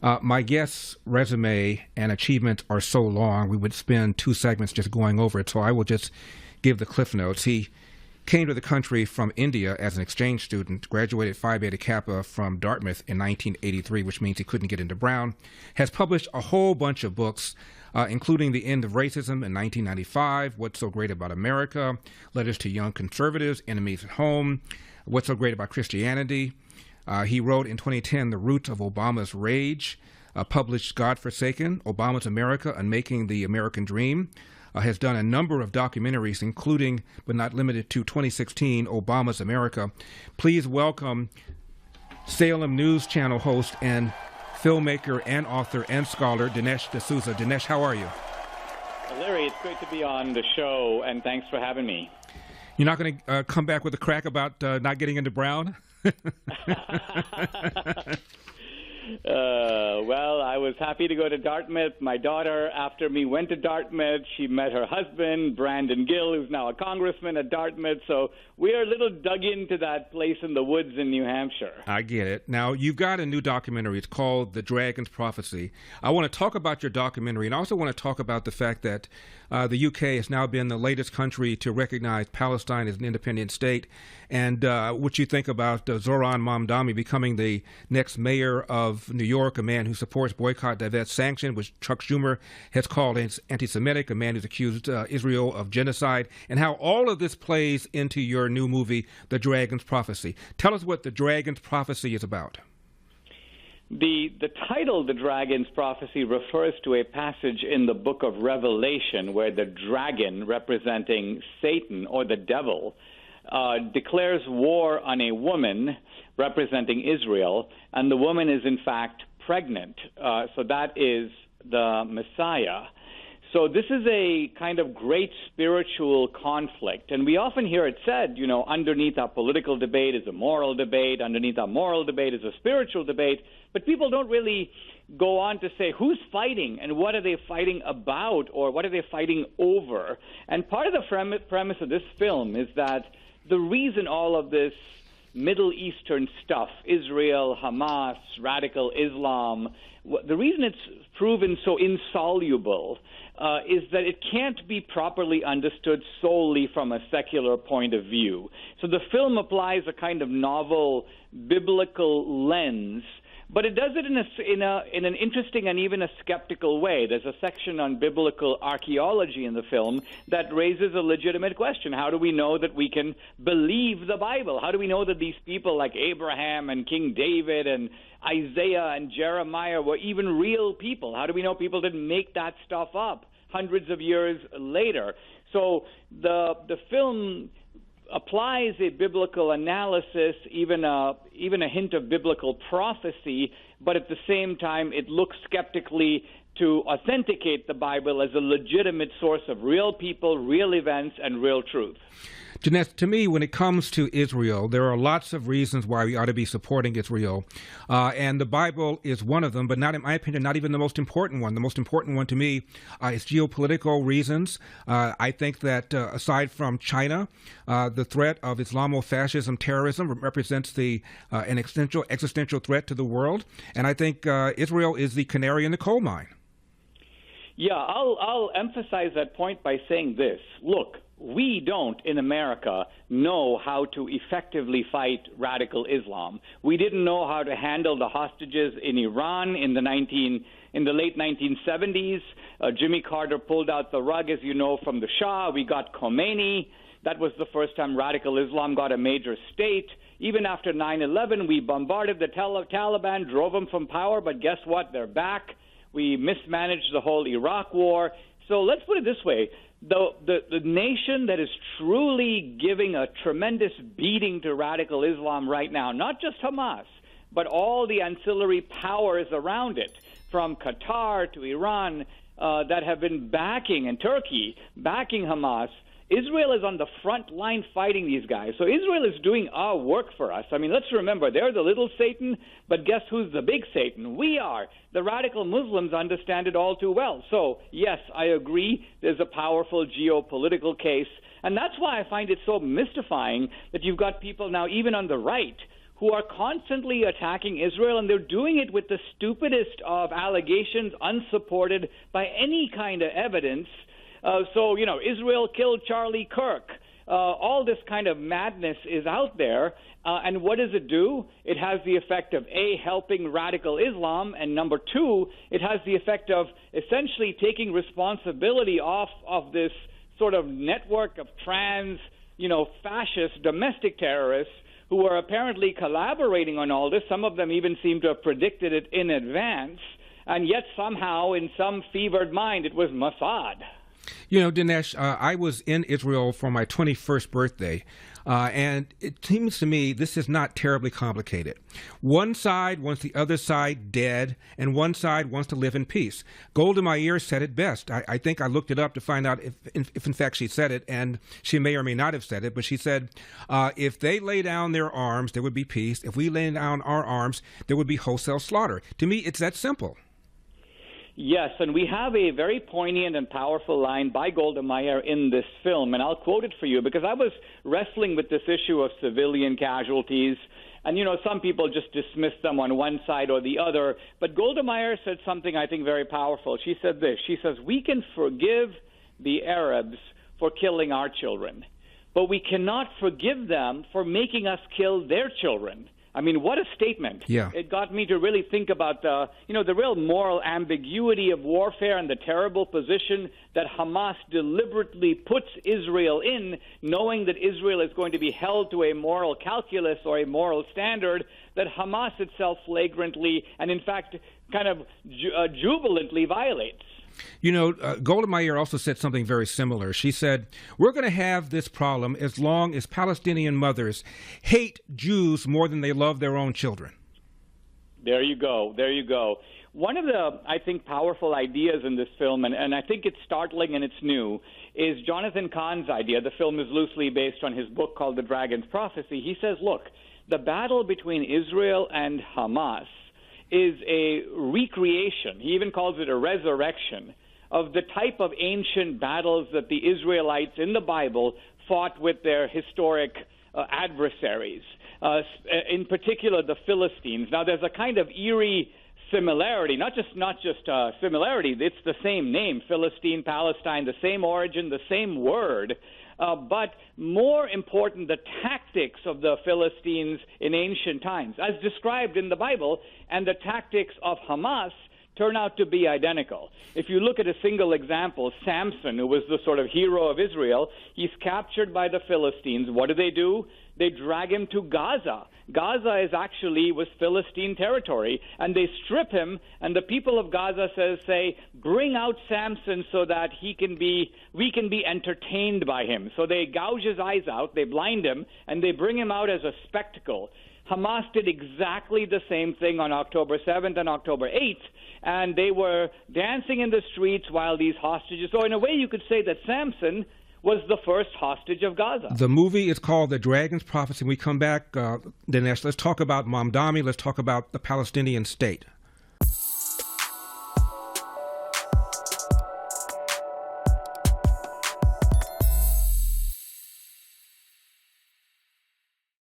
My guest's resume and achievements are so long, we would spend 2 segments just going over it, so I will just give the cliff notes. He came to the country from India as an exchange student, graduated Phi Beta Kappa from Dartmouth in 1983, which means he couldn't get into Brown, has published a whole bunch of books, including The End of Racism in 1995, What's So Great About America, Letters to Young Conservatives, Enemies at Home, What's So Great About Christianity. He wrote in 2010 The Roots of Obama's Rage, published Godforsaken, Obama's America, Unmaking the American Dream, has done a number of documentaries, including, but not limited to, 2016, Obama's America. Please welcome Salem News Channel host and filmmaker and author and scholar, Dinesh D'Souza. Dinesh, how are you? Larry, it's great to be on the show, and thanks for having me. You're not going to come back with a crack about not getting into Brown? Well, I was happy to go to Dartmouth. My daughter, after me, went to Dartmouth. She met her husband, Brandon Gill, who's now a congressman at Dartmouth. So we are a little dug into that place in the woods in New Hampshire. I get it. Now, you've got a new documentary. It's called The Dragon's Prophecy. I want to talk about your documentary, and I also want to talk about the fact that the UK has now been the latest country to recognize Palestine as an independent state, and what you think about Zoran Mamdani becoming the next mayor of New York, a man who supports boycott, divest, sanction, which Chuck Schumer has called anti-Semitic, a man who's accused Israel of genocide, and how all of this plays into your new movie, The Dragon's Prophecy. Tell us what The Dragon's Prophecy is about. The title, The Dragon's Prophecy, refers to a passage in the book of Revelation where the dragon, representing Satan or the devil, declares war on a woman representing Israel, and the woman is in fact pregnant. So that is the Messiah. So this is a kind of great spiritual conflict, and we often hear it said, you know, underneath our political debate is a moral debate, underneath our moral debate is a spiritual debate, but people don't really go on to say who's fighting and what are they fighting about or what are they fighting over. And part of the premise of this film is that the reason all of this Middle Eastern stuff, Israel, Hamas, radical Islam, the reason it's proven so insoluble is that it can't be properly understood solely from a secular point of view. So the film applies a kind of novel biblical lens, but it does it in an interesting and even a skeptical way. There's a section on biblical archeology in the film that raises a legitimate question. How do we know that we can believe the Bible? How do we know that these people like Abraham and King David and Isaiah and Jeremiah were even real people? How do we know people didn't make that stuff up hundreds of years later? So the film applies a biblical analysis, even a hint of biblical prophecy, but at the same time it looks skeptically to authenticate the Bible as a legitimate source of real people, real events, and real truth. Dinesh, to me, when it comes to Israel, there are lots of reasons why we ought to be supporting Israel, and the Bible is one of them, but not, in my opinion, not even the most important one. The most important one to me is geopolitical reasons. I think that aside from China, the threat of Islamofascism terrorism represents an existential threat to the world, and I think Israel is the canary in the coal mine. Yeah, I'll emphasize that point by saying this. Look, we don't, in America, know how to effectively fight radical Islam. We didn't know how to handle the hostages in Iran in the late 1970s. Jimmy Carter pulled out the rug, as you know, from the Shah. We got Khomeini. That was the first time radical Islam got a major state. Even after 9/11, we bombarded the Taliban, drove them from power, but guess what? They're back. We mismanaged the whole Iraq war. So let's put it this way. The nation that is truly giving a tremendous beating to radical Islam right now, not just Hamas, but all the ancillary powers around it, from Qatar to Iran, that have been backing, and Turkey, backing Hamas, Israel is on the front line fighting these guys. So Israel is doing our work for us. I mean, let's remember, they're the little Satan, but guess who's the big Satan? We are. The radical Muslims understand it all too well. So, yes, I agree, there's a powerful geopolitical case. And that's why I find it so mystifying that you've got people now, even on the right, who are constantly attacking Israel, and they're doing it with the stupidest of allegations, unsupported by any kind of evidence. Israel killed Charlie Kirk. All this kind of madness is out there. And what does it do? It has the effect of, A, helping radical Islam, and number two, it has the effect of essentially taking responsibility off of this sort of network of fascist domestic terrorists who are apparently collaborating on all this. Some of them even seem to have predicted it in advance, and yet somehow, in some fevered mind, it was Mossad. Dinesh, I was in Israel for my 21st birthday, and it seems to me this is not terribly complicated. One side wants the other side dead, and one side wants to live in peace. Golda Meir said it best. I think I looked it up to find out if in fact she said it, and she may or may not have said it, but she said, if they lay down their arms, there would be peace. If we lay down our arms, there would be wholesale slaughter. To me, it's that simple. Yes, and we have a very poignant and powerful line by Golda Meir in this film, and I'll quote it for you because I was wrestling with this issue of civilian casualties, and some people just dismiss them on one side or the other, but Golda Meir said something I think very powerful. She said this, she says, we can forgive the Arabs for killing our children, but we cannot forgive them for making us kill their children. I mean, what a statement. Yeah. It got me to really think about the real moral ambiguity of warfare and the terrible position that Hamas deliberately puts Israel in, knowing that Israel is going to be held to a moral calculus or a moral standard that Hamas itself flagrantly and, in fact, kind of jubilantly violates. Golda Meir also said something very similar. She said, we're going to have this problem as long as Palestinian mothers hate Jews more than they love their own children. There you go. There you go. One of the, I think, powerful ideas in this film, and I think it's startling and it's new, is Jonathan Cahn's idea. The film is loosely based on his book called The Dragon's Prophecy. He says, look, the battle between Israel and Hamas is a recreation, he even calls it a resurrection, of the type of ancient battles that the Israelites in the Bible fought with their historic adversaries, in particular the Philistines. Now, there's a kind of eerie similarity, not just similarity, it's the same name, Philistine, Palestine, the same origin, the same word, but more important, the tactics of the Philistines in ancient times, as described in the Bible, and the tactics of Hamas turn out to be identical. If you look at a single example, Samson, who was the sort of hero of Israel, he's captured by the Philistines. What do? They drag him to Gaza. Gaza was Philistine territory, and they strip him, and the people of Gaza say, bring out Samson so that we can be entertained by him. So they gouge his eyes out, they blind him, and they bring him out as a spectacle. Hamas did exactly the same thing on October 7th and October 8th, and they were dancing in the streets while these hostages. So in a way, you could say that Samson was the first hostage of Gaza. The movie is called The Dragon's Prophecy. When we come back, Dinesh, let's talk about Mamdani. Let's talk about the Palestinian state.